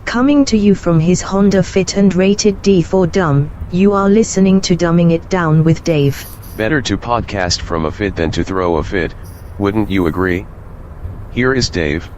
Coming to you from his Honda Fit and rated D for dumb, you are listening to Dumbing It Down with Dave. Better to podcast from a fit than to throw a fit, wouldn't you agree? Here is Dave.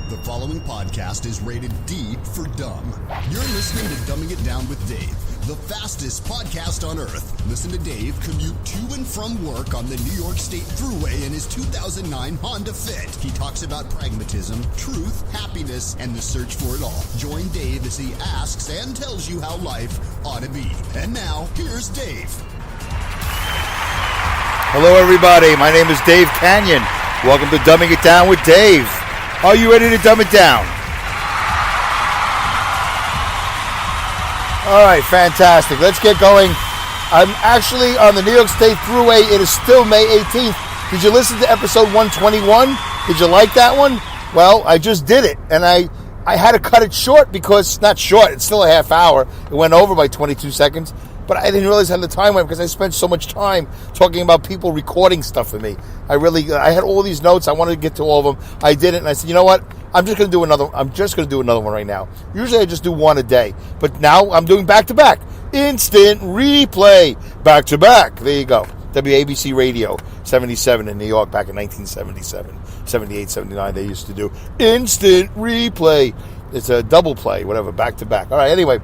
The following podcast is rated D for dumb. You're listening to Dumbing It Down with Dave, the fastest podcast on earth. Listen to Dave commute to and from work on the New York State Thruway in his 2009 Honda Fit. He talks about pragmatism, truth, happiness, and the search for it all. Join Dave as he asks and tells you how life ought to be. And now, here's Dave. Hello, everybody. My name is Dave Canyon. Welcome to Dumbing It Down with Dave. Are you ready to dumb it down? All right, fantastic. Let's get going. I'm actually on the New York State Thruway. It is still May 18th. Did you listen to episode 121? Did you like that one? Well, I just did it, and I had to cut it short because, not short, it's still a half hour. It went over by 22 seconds, but I didn't realize how the time went because I spent so much time talking about people recording stuff for me. I had all these notes. I wanted to get to all of them. I didn't, and I said, you know what? I'm just going to do another one right now. Usually I just do one a day, but now I'm doing back-to-back. Instant replay. Back-to-back. There you go. WABC Radio, 77 in New York back in 1977. 78, 79, they used to do instant replay. It's a double play, whatever, back-to-back. All right, anyway.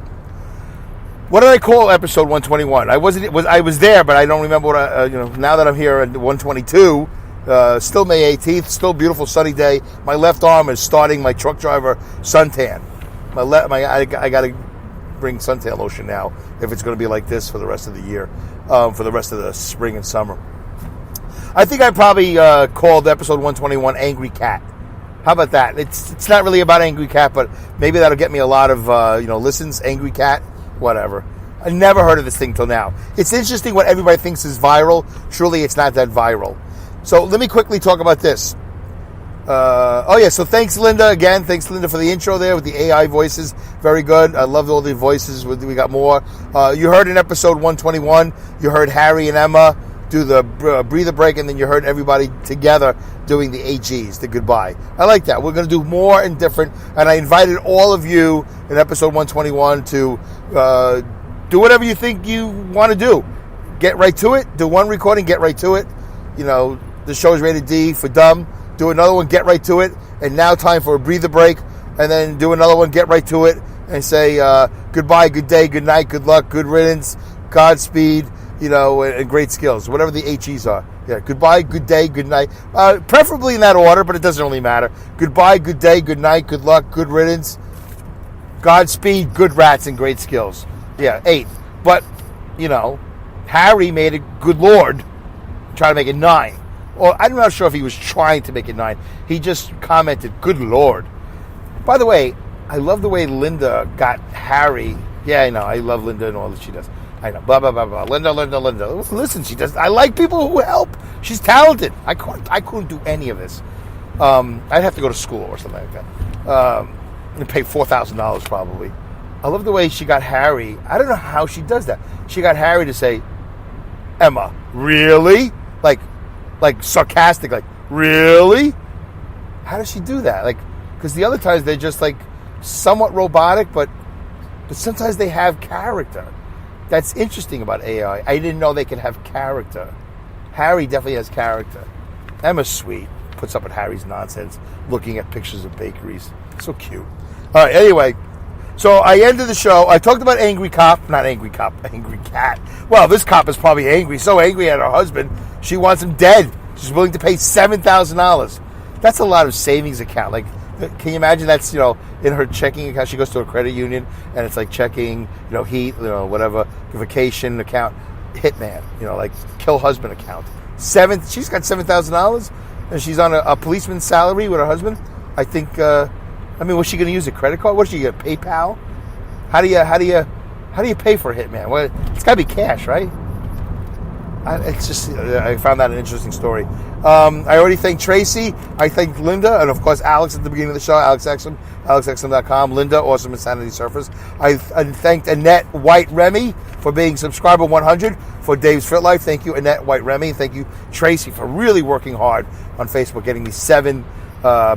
What did I call episode 121? I was there, but I don't remember what now that I'm here at 122, still May 18th, still beautiful sunny day. My left arm is starting my truck driver suntan. I got to bring suntan lotion now if it's going to be like this for the rest of the year, for the rest of the spring and summer. I think I probably called episode 121 Angry Cat. How about that? It's not really about Angry Cat, but maybe that'll get me a lot of listens. Angry Cat. Whatever. I never heard of this thing till now. It's interesting what everybody thinks is viral. Surely it's not that viral. So let me quickly talk about this. So thanks, Linda, again. Thanks, Linda, for the intro there with the AI voices. Very good. I loved all the voices. We got more. You heard in episode 121, you heard Harry and Emma do the breather break, and then you heard everybody together doing the AGs, the goodbye. I like that. We're going to do more and different, and I invited all of you in episode 121 to do whatever you think you want to do. Get right to it. Do one recording, get right to it. The show is rated D for dumb. Do another one, get right to it. And now time for a breather break, and then do another one, get right to it, and say goodbye, good day, good night, good luck, good riddance, Godspeed, and great skills, whatever the HEs are. Yeah, goodbye, good day, good night. Preferably in that order, but it doesn't really matter. Goodbye, good day, good night, good luck, good riddance, Godspeed, good rats, and great skills. Yeah, 8. But, Harry made it good Lord, try to make it 9. Or I'm not sure if he was trying to make it 9. He just commented, good Lord. By the way, I love the way Linda got Harry. Yeah, I know. I love Linda and all that she does. I know. Blah, blah, blah, blah. Linda. Listen, she does. I like people who help. She's talented. I couldn't do any of this. I'd have to go to school or something like that. And pay $4,000 probably. I love the way she got Harry. I don't know how she does that. She got Harry to say, Emma, really? Like sarcastic, like, really? How does she do that? Because the other times they're just somewhat robotic, but sometimes they have character. That's interesting about AI. I didn't know they could have character. Harry definitely has character. Emma's sweet. Puts up with Harry's nonsense, looking at pictures of bakeries. So cute. All right, anyway. So I ended the show. I talked about angry cat. Well, this cop is probably angry. So angry at her husband, she wants him dead. She's willing to pay $7,000. That's a lot of savings account. Can you imagine that's, in her checking account? She goes to a credit union, and it's checking, heat, whatever, vacation account, hitman, kill husband account. She's got $7,000, and she's on a policeman's salary with her husband. I think, what's she going to use, a credit card? What's she going to, PayPal? How do you pay for a hitman? Well, it's got to be cash, right? I found that an interesting story. I already thanked Tracy. I thanked Linda, and of course Alex at the beginning of the show. Alex Exum, AlexExum.com. Linda, Awesome Insanity Surfers. I thanked Annette White Remy for being subscriber 100 for Dave's Fit Life. Thank you, Annette White Remy. Thank you, Tracy, for really working hard on Facebook, getting me 7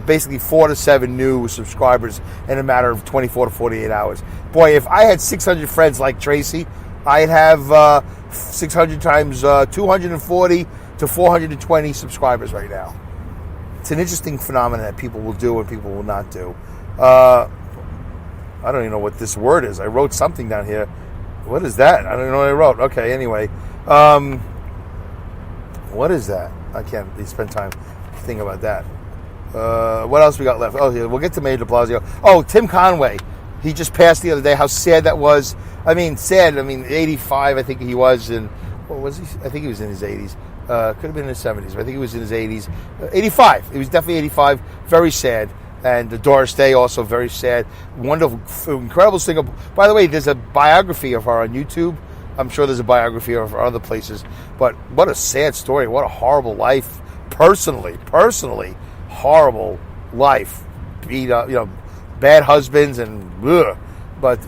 basically 4 to 7 new subscribers in a matter of 24 to 48 hours. Boy, if I had 600 friends like Tracy, I'd have 600 times 240 to 420 subscribers right now. It's an interesting phenomenon that people will do and people will not do. I don't even know what this word is. I wrote something down here. What is that? I don't know what I wrote. Okay, anyway. What is that? I can't spend time thinking about that. What else we got left? Oh, yeah, we'll get to Mayor de Blasio. Oh, Tim Conway. He just passed the other day. How sad that was. I mean, sad. I mean, 85, I think he was. And what was he? I think he was in his 80s. Could have been in his 70s, but I think he was in his 80s. 85. He was definitely 85. Very sad. And Doris-Day, also very sad. Wonderful, incredible singer. By the way, there's a biography of her on YouTube. I'm sure there's a biography of her other places. But what a sad story. What a horrible life. Personally, horrible life. Beat up, bad husbands and ugh. But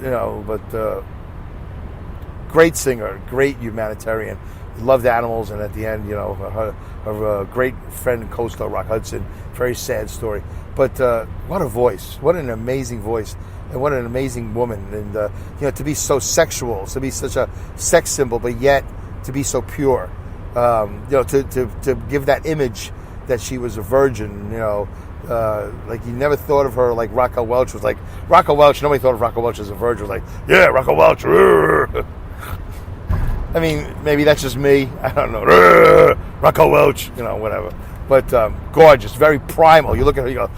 great singer, great humanitarian. Loved animals, and at the end, her great friend and co-star Rock Hudson. Very sad story. But what a voice. What an amazing voice. And what an amazing woman. And, to be so sexual, to be such a sex symbol, but yet to be so pure. To give that image that she was a virgin, like you never thought of her like Raquel Welch was like. Raquel Welch, nobody thought of Raquel Welch as a virgin. Was like, yeah, Raquel Welch. I mean, maybe that's just me. I don't know. Raquel Welch, whatever. But gorgeous, very primal. You look at her, you go,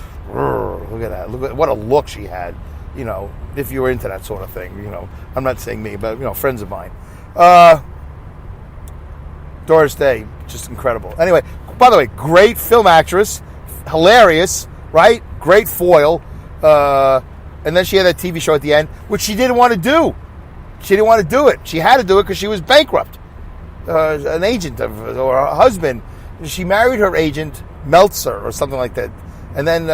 look at that. Look at what a look she had. If you were into that sort of thing. I'm not saying me, but friends of mine. Doris-Day, just incredible. Anyway, by the way, great film actress, hilarious, right? Great foil. And then she had that TV show at the end, which she didn't want to do. She didn't want to do it. She had to do it because she was bankrupt. An agent or her husband. She married her agent, Meltzer, or something like that. And then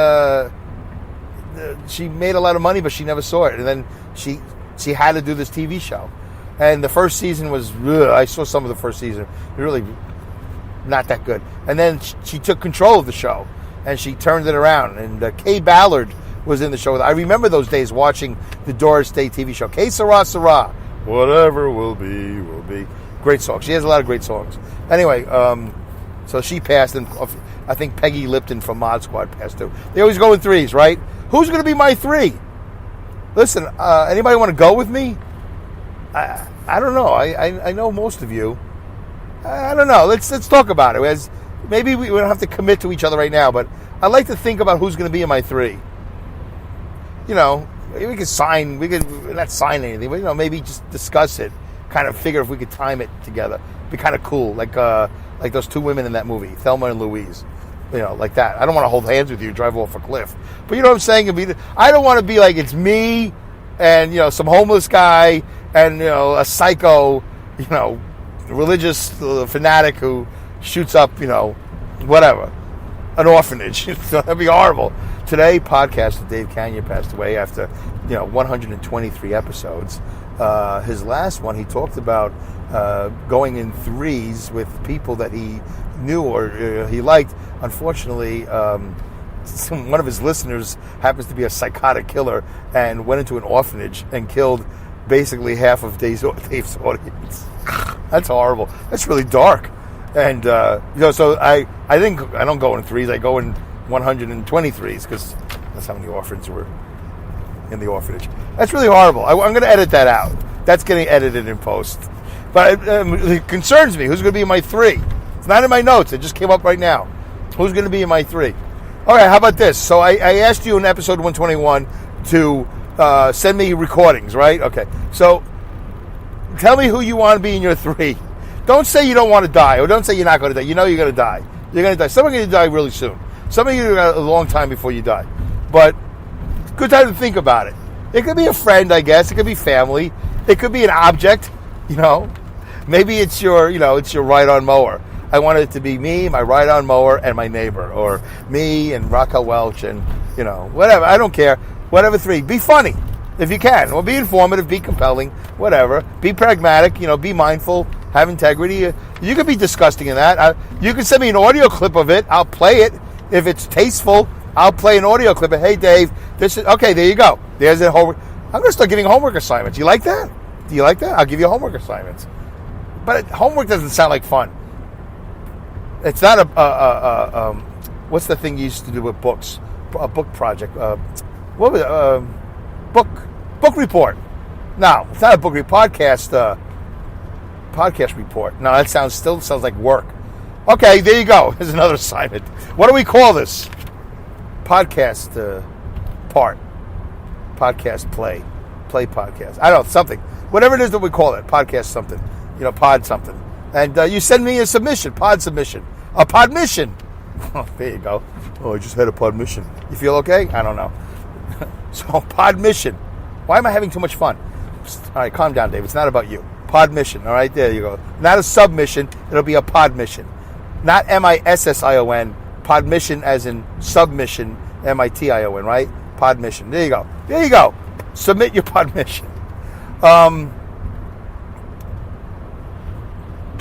she made a lot of money, but she never saw it. And then she had to do this TV show. And the first season was, I saw some of the first season. Really not that good. And then she took control of the show. And she turned it around. And Kay Ballard was in the show. I remember those days watching the Doris-Day TV show. Que sera, sera. Whatever will be, will be. Great song. She has a lot of great songs. Anyway, so she passed, and I think Peggy Lipton from Mod Squad passed too. They always go in threes, right? Who's going to be my 3? Listen, anybody want to go with me? I don't know. I know most of you. I don't know. Let's talk about it. Maybe we don't have to commit to each other right now, but I'd like to think about who's going to be in my 3. Maybe we could sign. We could not sign anything, but maybe just discuss it. Kind of figure if we could time it together. Be kind of cool, like those 2 women in that movie, Thelma and Louise. Like that. I don't want to hold hands with you, drive off a cliff. But you know what I'm saying? I don't want to be like it's me and some homeless guy and a psycho, religious fanatic who shoots up, whatever, an orphanage. That'd be horrible. Today, podcaster Dave Canyon passed away after 123 episodes. His last one, he talked about going in threes with people that he knew or he liked. Unfortunately, one of his listeners happens to be a psychotic killer and went into an orphanage and killed basically half of Dave's audience. That's horrible. That's really dark. And so I think I don't go in threes. I go in 123s because that's how many orphans were in the orphanage. That's really horrible. I'm going to edit that out. That's getting edited in post. But it concerns me. Who's going to be in my 3? It's not in my notes. It just came up right now. Who's going to be in my 3? All right, how about this? So I asked you in episode 121 to send me recordings, right? Okay. So tell me who you want to be in your 3. Don't say you don't want to die, or don't say you're not going to die. You know you're going to die. You're going to die. Some are going to die really soon. Some of you got a long time before you die. But good time to think about it. It could be a friend, I guess. It could be family. It could be an object, Maybe it's your ride-on mower. I want it to be me, my ride-on mower, and my neighbor. Or me and Raquel Welch and, whatever. I don't care. Whatever 3. Be funny if you can. Or be informative, be compelling, whatever. Be pragmatic, be mindful, have integrity. You could be disgusting in that. You can send me an audio clip of it. I'll play it if it's tasteful. I'll play an audio clip. Hey, Dave, this is okay. There you go. There's a homework. I'm going to start giving homework assignments. You like that? Do you like that? I'll give you homework assignments. But homework doesn't sound like fun. It's not what's the thing you used to do with books? A book project. What was it? Book report. No, it's not a book report. Podcast report. No, that still sounds like work. Okay, there you go. There's another assignment. What do we call this? Podcast part. Podcast play podcast. I don't know, something. Whatever it is that we call it. Podcast something. Pod something. And you send me a submission. Pod submission. A pod mission. Oh, there you go. Oh, I just had a pod mission. You feel okay? I don't know. So, pod mission. Why am I having too much fun? All right, calm down, Dave. It's not about you. Pod mission. All right, there you go. Not a submission. It'll be a pod mission. Not MISSION. Pod mission as in submission. MITION, right? Pod mission. There you go. There you go. Submit your pod mission.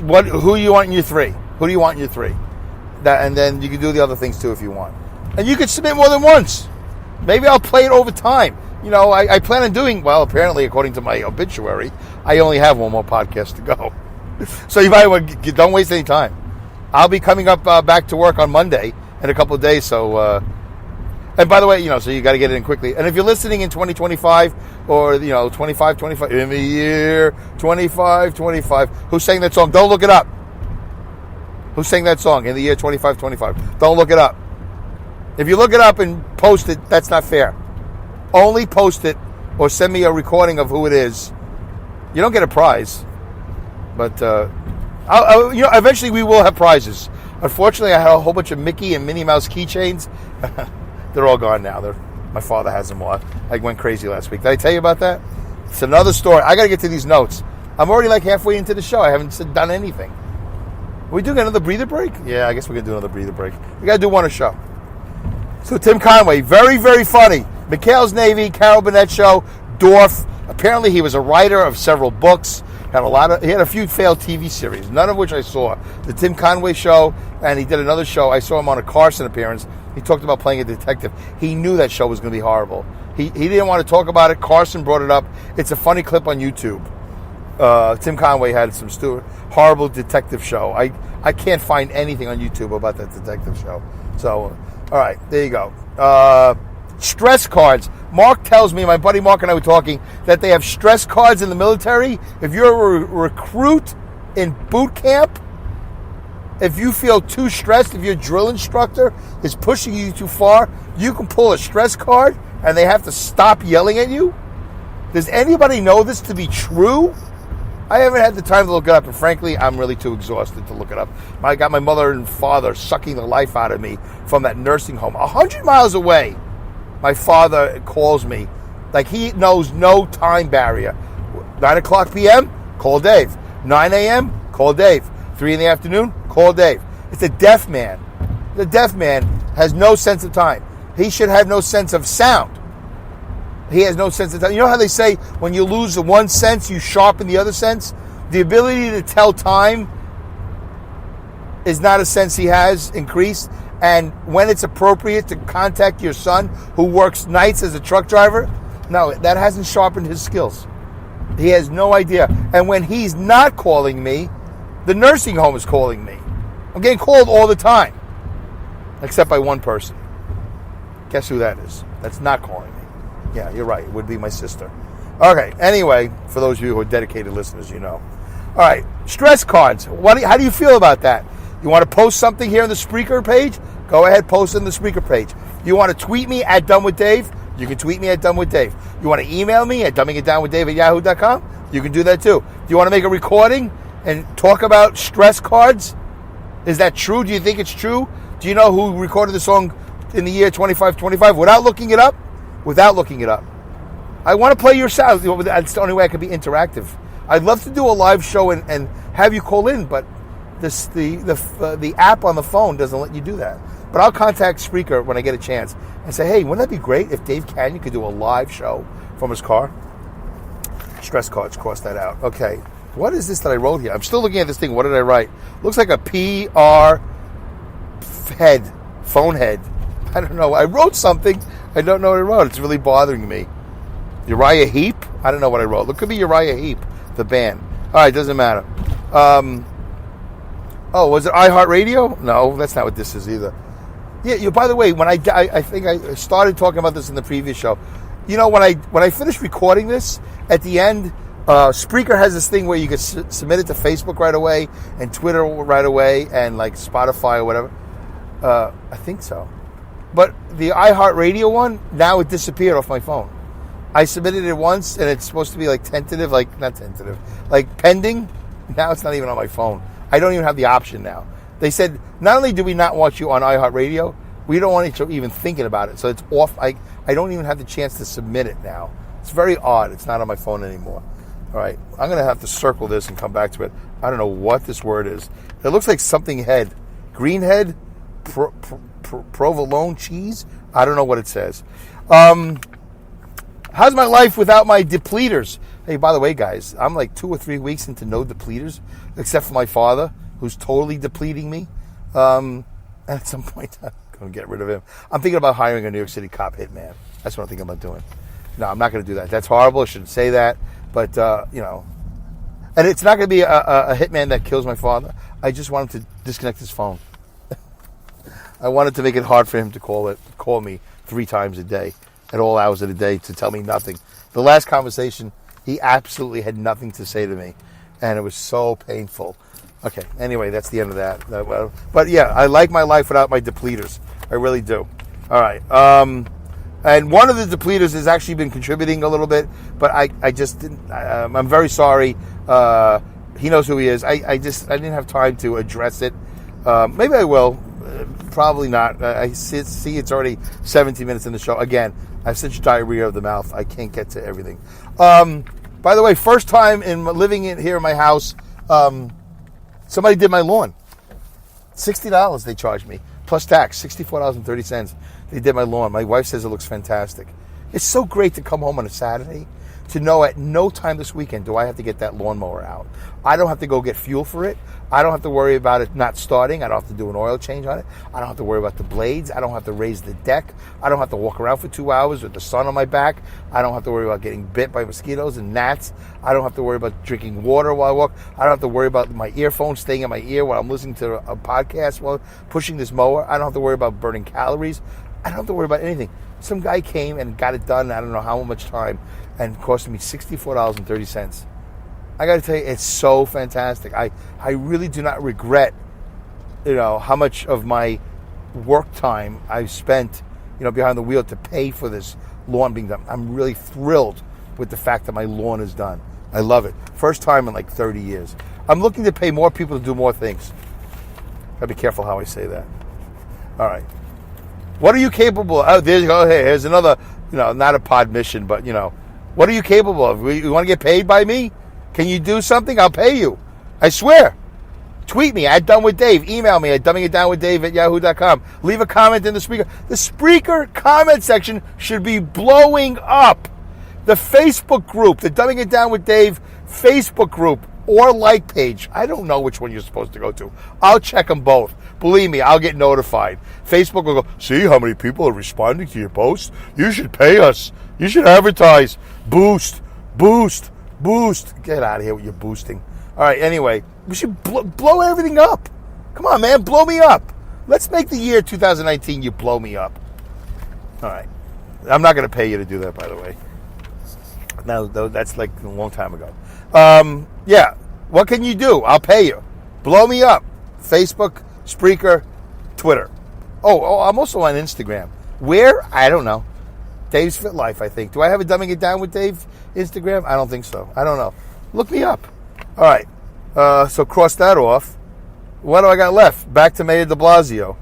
Who do you want in your 3? Who do you want in your 3? And then you can do the other things too if you want. And you can submit more than once. Maybe I'll play it over time. I plan on doing, well, apparently, according to my obituary, I only have one more podcast to go. So you might want to, don't waste any time. I'll be coming up back to work on Monday in a couple of days. So, and by the way, so you got to get it in quickly. And if you're listening in 2025 or, 25, in the year 25, who sang that song? Don't look it up. Who sang that song in the year 25? Don't look it up. If you look it up and post it, that's not fair. Only post it or send me a recording of who it is. You don't get a prize. But, eventually we will have prizes. Unfortunately, I had a whole bunch of Mickey and Minnie Mouse keychains. They're all gone now. My father has them all. I went crazy last week. Did I tell you about that? It's another story. I got to get to these notes. I'm already like halfway into the show. I haven't done anything. Are we doing another breather break? Yeah, I guess we're going to do another breather break. We got to do one a show. So Tim Conway, very, very funny. McHale's Navy, Carol Burnett Show, Dorf. Apparently he was a writer of several books. He had a few failed TV series, none of which I saw. The Tim Conway Show, and he did another show. I saw him on a Carson appearance. He talked about playing a detective. He knew that show was going to be horrible. He didn't want to talk about it. Carson brought it up. It's a funny clip on YouTube. Tim Conway had some horrible detective show. I can't find anything on YouTube about that detective show. So, all right, there you go. Stress cards. Mark tells me, my buddy Mark and I were talking, that they have stress cards in the military. If you're a recruit in boot camp, if you feel too stressed, if your drill instructor is pushing you too far, you can pull a stress card and they have to stop yelling at you. Does anybody know this to be true? I haven't had the time to look it up, and frankly, I'm really too exhausted to look it up. I got my mother and father sucking the life out of me from that nursing home. 100 miles away, my father calls me. Like, he knows no time barrier. 9 o'clock p.m., call Dave. 9 a.m., call Dave. 3 in the afternoon, call Dave. It's a deaf man. The deaf man has no sense of time. He should have no sense of sound. He has no sense of time. You know how they say when you lose the one sense, you sharpen the other sense? The ability to tell time is not a sense he has increased. And when it's appropriate to contact your son who works nights as a truck driver, no, that hasn't sharpened his skills. He has no idea. And when he's not calling me, the nursing home is calling me. I'm getting called all the time. Except by one person. Guess who that is? That's not calling me. Yeah, you're right. It would be my sister. Okay, anyway, for those of you who are dedicated listeners, you know. All right, stress cards. How do you feel about that? You want to post something here on the Spreaker page? Go ahead, post it on the Spreaker page. You want to tweet me at DoneWithDave? You can tweet me at DoneWithDave. You want to email me at dumbingitdownwithdave@yahoo.com? You can do that too. Do you want to make a recording and talk about stress cards? Is that true? Do you think it's true? Do you know who recorded the song in the year 2525 without looking it up? Without looking it up. I want to play your sound. That's the only way I can be interactive. I'd love to do a live show and have you call in, but the app on the phone doesn't let you do that. But I'll contact Spreaker when I get a chance and say, hey, wouldn't that be great if Dave Canyon could do a live show from his car? Stress cards, cross that out. Okay. What is this that I wrote here? I'm still looking at this thing. What did I write? Looks like a PR head, phone head. I don't know. I wrote something. I don't know what I wrote. It's really bothering me. Uriah Heep? I don't know what I wrote. It could be Uriah Heep, the band. All right, doesn't matter. Was it iHeartRadio? No, that's not what this is either. Yeah. By the way, when I think I started talking about this in the previous show. You know, when I finish recording this, at the end, Spreaker has this thing where you can submit it to Facebook right away and Twitter right away and like Spotify or whatever. I think so. But the iHeartRadio one, now it disappeared off my phone. I submitted it once and it's supposed to be like tentative, not tentative, like pending. Now it's not even on my phone. I don't even have the option now. They said, not only do we not want you on iHeartRadio, we don't want you even thinking about it. So it's off. I don't even have the chance to submit it now. It's very odd. It's not on my phone anymore. All right. I'm going to have to circle this and come back to it. I don't know what this word is. It looks like something head. Green head? Provolone cheese? I don't know what it says. How's my life without my depleters? Hey, by the way, guys, I'm like 2 or 3 weeks into no depleters, except for my father, who's totally depleting me. At some point, I'm going to get rid of him. I'm thinking about hiring a New York City cop hitman. That's what I'm thinking about doing. No, I'm not going to do that. That's horrible. I shouldn't say that. But, and it's not going to be a hitman that kills my father. I just want him to disconnect his phone. I wanted to make it hard for him to call me 3 times a day at all hours of the day to tell me nothing. The last conversation, he absolutely had nothing to say to me, and it was so painful. Okay, anyway, that's the end of that. But yeah, I like my life without my depleters. I really do. All right. And one of the depleters has actually been contributing a little bit, but I just didn't. I'm very sorry. He knows who he is. I didn't have time to address it. Maybe I will. Probably not. I see it's already 17 minutes in the show. Again, I have such diarrhea of the mouth. I can't get to everything. By the way, first time in living here in my house, somebody did my lawn. $60 they charged me, plus tax, $64.30. They did my lawn. My wife says it looks fantastic. It's so great to come home on a Saturday to know at no time this weekend do I have to get that lawnmower out. I don't have to go get fuel for it. I don't have to worry about it not starting. I don't have to do an oil change on it. I don't have to worry about the blades. I don't have to raise the deck. I don't have to walk around for 2 hours with the sun on my back. I don't have to worry about getting bit by mosquitoes and gnats. I don't have to worry about drinking water while I walk. I don't have to worry about my earphones staying in my ear while I'm listening to a podcast while pushing this mower. I don't have to worry about burning calories. I don't have to worry about anything. Some guy came and got it done, I don't know how much time, and it cost me $64.30. I got to tell you, it's so fantastic. I really do not regret, how much of my work time I've spent, behind the wheel to pay for this lawn being done. I'm really thrilled with the fact that my lawn is done. I love it. First time in like 30 years. I'm looking to pay more people to do more things. Gotta be careful how I say that. All right. What are you capable of? Oh, there you go. Hey, here's another, not a pod mission, but, what are you capable of? You want to get paid by me? Can you do something? I'll pay you. I swear. Tweet me at Done with Dave. Email me at dumbingitdownwithdave@yahoo.com. Leave a comment in the Spreaker. The Spreaker comment section should be blowing up. The Facebook group, the Dumbing It Down with Dave Facebook group or like page. I don't know which one you're supposed to go to. I'll check them both. Believe me, I'll get notified. Facebook will go, see how many people are responding to your posts? You should pay us. You should advertise. Boost. Get out of here with your boosting. All right, anyway, we should blow everything up. Come on, man, blow me up. Let's make the year 2019 you blow me up. All right. I'm not going to pay you to do that, by the way. No, that's like a long time ago. Yeah, what can you do? I'll pay you. Blow me up. Facebook, Spreaker, Twitter. Oh, I'm also on Instagram. Where? I don't know. Dave's Fit Life, I think. Do I have a Dumbing It Down with Dave Instagram? I don't think so. I don't know. Look me up. All right. So cross that off. What do I got left? Back to Mayor de Blasio.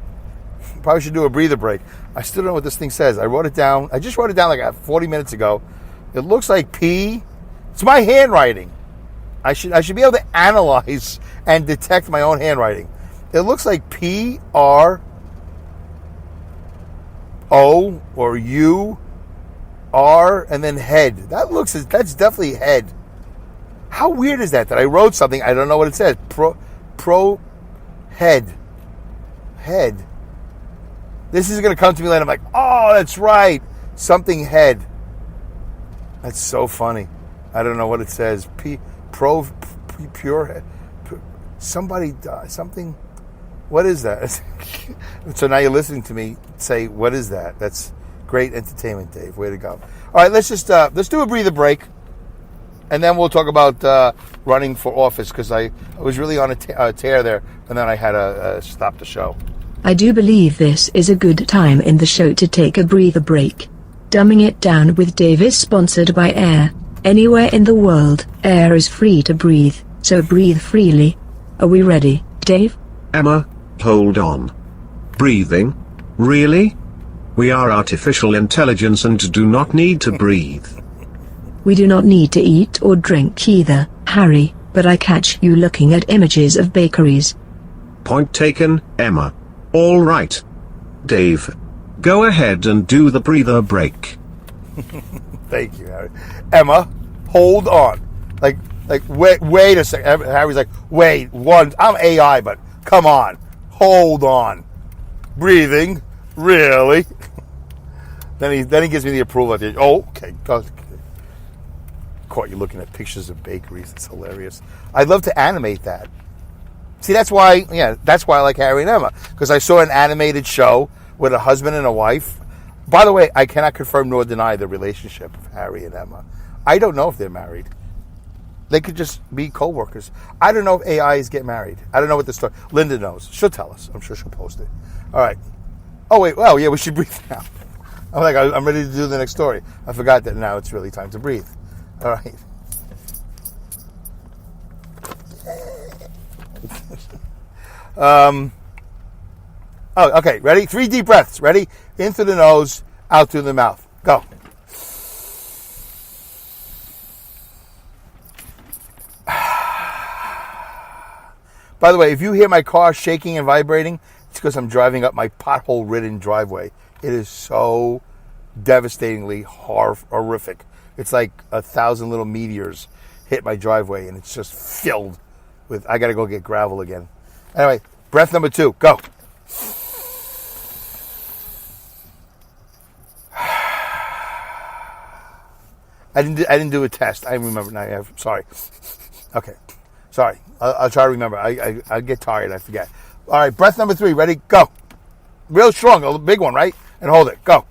Probably should do a breather break. I still don't know what this thing says. I wrote it down. I just wrote it down like 40 minutes ago. It looks like P. It's my handwriting. I should be able to analyze and detect my own handwriting. It looks like P-R-O or U-R and then head. That's definitely head. How weird is that I wrote something, I don't know what it says. Pro head. Head. This is going to come to me later. I'm like, oh, that's right. Something head. That's so funny. I don't know what it says. Pure. Somebody, something. What is that? So now you're listening to me say, what is that? That's great entertainment, Dave. Way to go. All right, let's do a breather break. And then we'll talk about running for office, because I was really on a tear there, and then I had to stop the show. I do believe this is a good time in the show to take a breather break. Dumbing It Down with Dave is sponsored by Air. Anywhere in the world, air is free to breathe, so breathe freely. Are we ready, Dave? Emma, hold on. Breathing? Really? We are artificial intelligence and do not need to breathe. We do not need to eat or drink either, Harry, but I catch you looking at images of bakeries. Point taken, Emma. All right. Dave, go ahead and do the breather break. Thank you, Harry. Emma, hold on. Like, wait a second. Harry's like, wait, I'm AI, but come on. Hold on. Breathing? Really? Then he gives me the approval. Okay. Caught you looking at pictures of bakeries. It's hilarious. I'd love to animate that. See, that's why I like Harry and Emma, because I saw an animated show with a husband and a wife. By the way, I cannot confirm nor deny the relationship of Harry and Emma. I don't know if they're married. They could just be co-workers. I don't know if AIs get married. I don't know what the story. Linda knows. She'll tell us. I'm sure she'll post it. All right. Oh, wait. Well, yeah, we should breathe now. I'm ready to do the next story. I forgot that now it's really time to breathe. All right. Okay. Ready? 3 deep breaths. Ready? In through the nose, out through the mouth. Go. By the way, if you hear my car shaking and vibrating, it's because I'm driving up my pothole-ridden driveway. It is so devastatingly horrific. It's like 1,000 little meteors hit my driveway, and it's just filled with... I got to go get gravel again. Anyway, breath number 2. Go. I didn't do a test. I remember now. Sorry. Okay. Sorry. I'll try to remember. I get tired. I forget. All right. Breath number 3. Ready? Go. Real strong. A big one, right? And hold it. Go.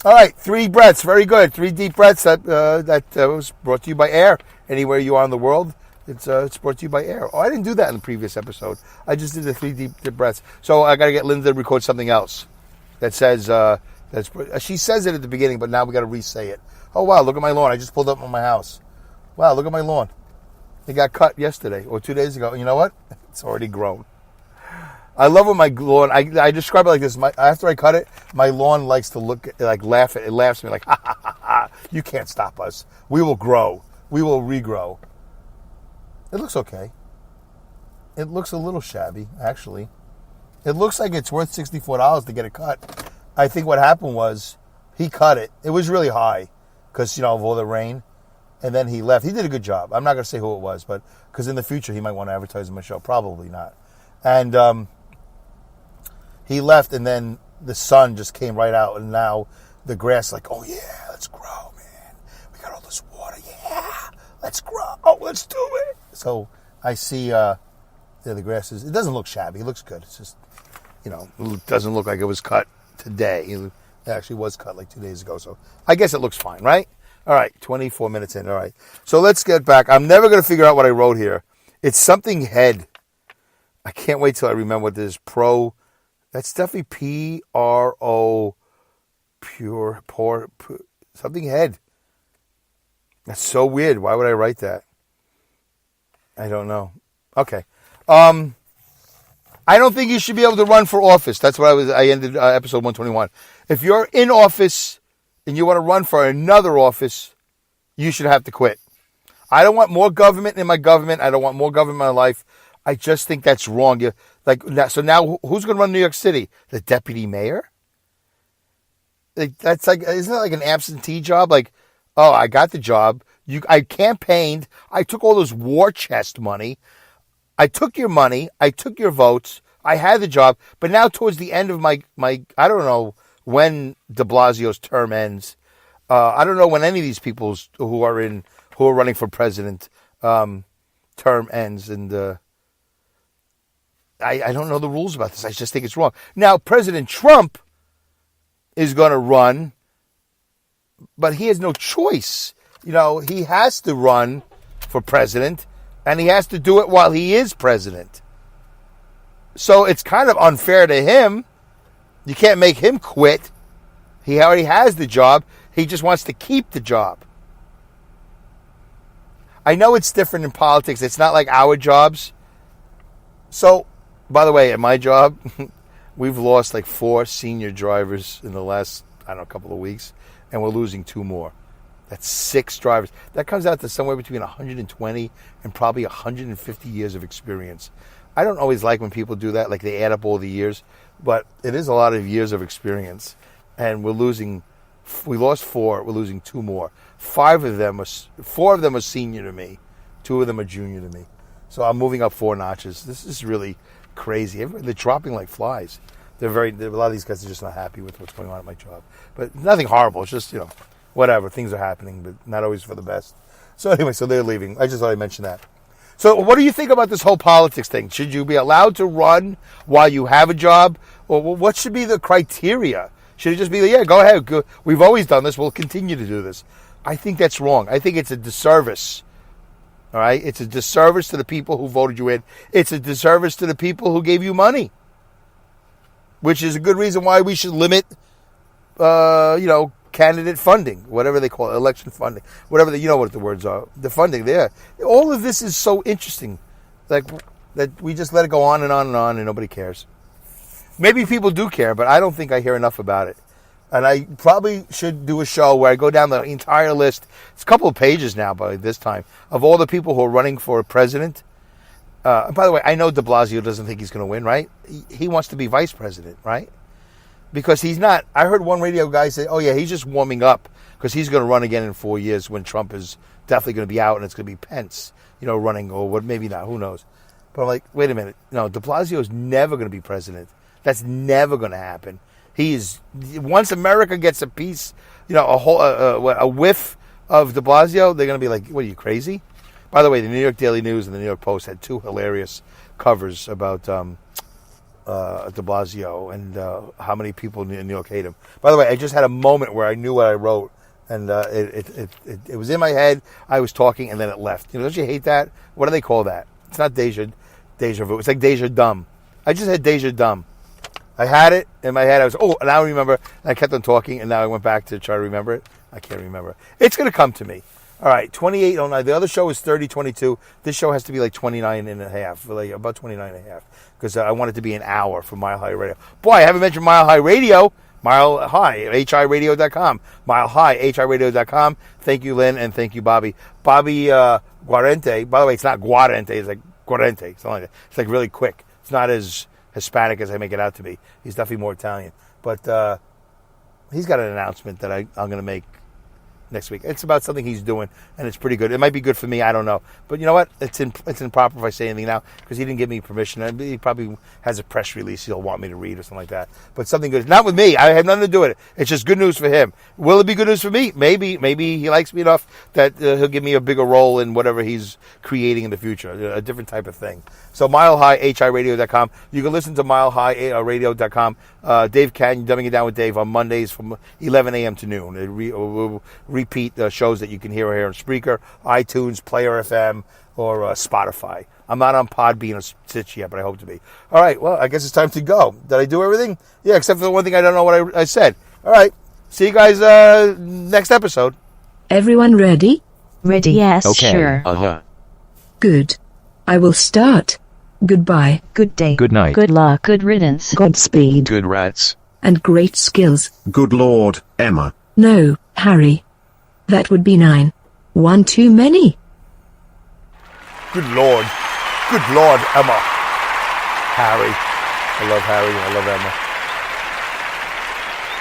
All right. 3 breaths. Very good. 3 deep breaths. That was brought to you by Air. Anywhere you are in the world, it's brought to you by Air. Oh, I didn't do that in the previous episode. I just did the 3 deep breaths. So I got to get Linda to record something else that says... she says it at the beginning, but now we got to re-say it. Oh, wow, look at my lawn. I just pulled up on my house. Wow, look at my lawn. It got cut yesterday or 2 days ago. And you know what? It's already grown. I love when my lawn, I describe it like this. After I cut it, my lawn likes to laugh at it. It laughs at me like, ha, ha, ha, ha. You can't stop us. We will grow. We will regrow. It looks okay. It looks a little shabby, actually. It looks like it's worth $64 to get it cut. I think what happened was he cut it. It was really high because, of all the rain. And then he left. He did a good job. I'm not going to say who it was, but because in the future he might want to advertise on my show. Probably not. And he left, and then the sun just came right out. And now the grass like, oh, yeah, let's grow, man. We got all this water. Yeah, let's grow. Oh, let's do it. So I see the grass it doesn't look shabby. It looks good. It's just, it doesn't look like it was cut today. It actually was cut like 2 days ago, so I guess it looks fine, right? All right, 24 minutes in. All right, so let's get back. I'm never going to figure out what I wrote here. It's something head. I can't wait till I remember what this is. That's definitely P-R-O, something head. That's so weird. Why would I write that? I don't know. Okay. I don't think you should be able to run for office. That's what I ended episode 121. If you're in office and you want to run for another office, you should have to quit. I don't want more government in my government. I don't want more government in my life. I just think that's wrong. So now who's going to run New York City? The deputy mayor? That's like, isn't that like an absentee job? Like, oh, I got the job. I campaigned. I took all this war chest money. I took your money, I took your votes, I had the job, but now towards the end of my I don't know when de Blasio's term ends. I don't know when any of these people who are running for president term ends, and I don't know the rules about this. I just think it's wrong. Now, President Trump is going to run, but he has no choice. He has to run for president, and he has to do it while he is president. So it's kind of unfair to him. You can't make him quit. He already has the job. He just wants to keep the job. I know it's different in politics. It's not like our jobs. So, by the way, at my job, we've lost like 4 senior drivers in the last, couple of weeks, and we're losing 2 more. That's 6 drivers. That comes out to somewhere between 120 and probably 150 years of experience. I don't always like when people do that, like they add up all the years, but it is a lot of years of experience. And we lost 4, we're losing 2 more. 4 of them are senior to me. 2 of them are junior to me. So I'm moving up 4 notches. This is really crazy. They're dropping like flies. A lot of these guys are just not happy with what's going on at my job. But nothing horrible. It's just, whatever. Things are happening, but not always for the best. So anyway, so they're leaving. I just thought I'd mention that. So what do you think about this whole politics thing? Should you be allowed to run while you have a job? Or what should be the criteria? Should it just be, yeah, go ahead. Go. We've always done this. We'll continue to do this. I think that's wrong. I think it's a disservice. All right? It's a disservice to the people who voted you in. It's a disservice to the people who gave you money, which is a good reason why we should limit, candidate funding, whatever they call it, election funding, whatever, you know what the words are, the funding there. All of this is so interesting, like that we just let it go on and on and on and nobody cares. Maybe people do care, but I don't think I hear enough about it. And I probably should do a show where I go down the entire list. It's a couple of pages now by this time of all the people who are running for president. By the way, I know de Blasio doesn't think he's going to win, right? He wants to be vice president, right? Because he's not. I heard one radio guy say, oh, yeah, he's just warming up because he's going to run again in 4 years when Trump is definitely going to be out and it's going to be Pence, running, or what, maybe not, who knows. But I'm like, wait a minute. No, de Blasio is never going to be president. That's never going to happen. Once America gets a piece, a whiff of de Blasio, they're going to be like, what are you, crazy? By the way, the New York Daily News and the New York Post had 2 hilarious covers about de Blasio and how many people in New York hate him. By the way, I just had a moment where I knew what I wrote, and it was in my head. I was talking, and then it left. Don't you hate that? What do they call that? It's not deja vu. It's like deja dumb. I just had deja dumb. I had it in my head. I was, now I remember. And I kept on talking, and now I went back to try to remember it. I can't remember it. It's going to come to me. All right, 28:09. The other show is 30:22. This show has to be like 29 and a half, like about 29 and a half, because I want it to be an hour for Mile High Radio. Boy, I haven't mentioned Mile High Radio. Mile High, HIRadio.com. Mile High, HIRadio.com. Thank you, Lynn, and thank you, Bobby. Bobby Guarente. By the way, it's not Guarente. It's like Guarente. Something like that. It's like really quick. It's not as Hispanic as I make it out to be. He's definitely more Italian. But he's got an announcement that I'm going to make next week. It's about something he's doing, and it's pretty good. It might be good for me. I don't know. But you know what? It's improper if I say anything now because he didn't give me permission. He probably has a press release he'll want me to read or something like that. But something good. Not with me. I have nothing to do with it. It's just good news for him. Will it be good news for me? Maybe. Maybe he likes me enough that he'll give me a bigger role in whatever he's creating in the future, a different type of thing. So Mile High, HIRadio.com. You can listen to Mile High, Radio.com. Dave Canyon, Dumbing It Down with Dave on Mondays from 11 a.m. to noon. We'll repeat shows that you can hear here on Spreaker, iTunes, Player FM, or Spotify. I'm not on Podbean or Stitch yet, but I hope to be. All right, well, I guess it's time to go. Did I do everything? Yeah, except for the one thing I don't know what I said. All right, see you guys next episode. Everyone ready? Ready? Yes, Okay. sure. Uh-huh. Good. I will start. Goodbye. Good day. Good night. Good luck. Good riddance. Godspeed. Good rats. And great skills. Good Lord, Emma. No, Harry. That would be 9. 1 too many. Good Lord. Good Lord, Emma. Harry. I love Harry. I love Emma.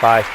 Bye.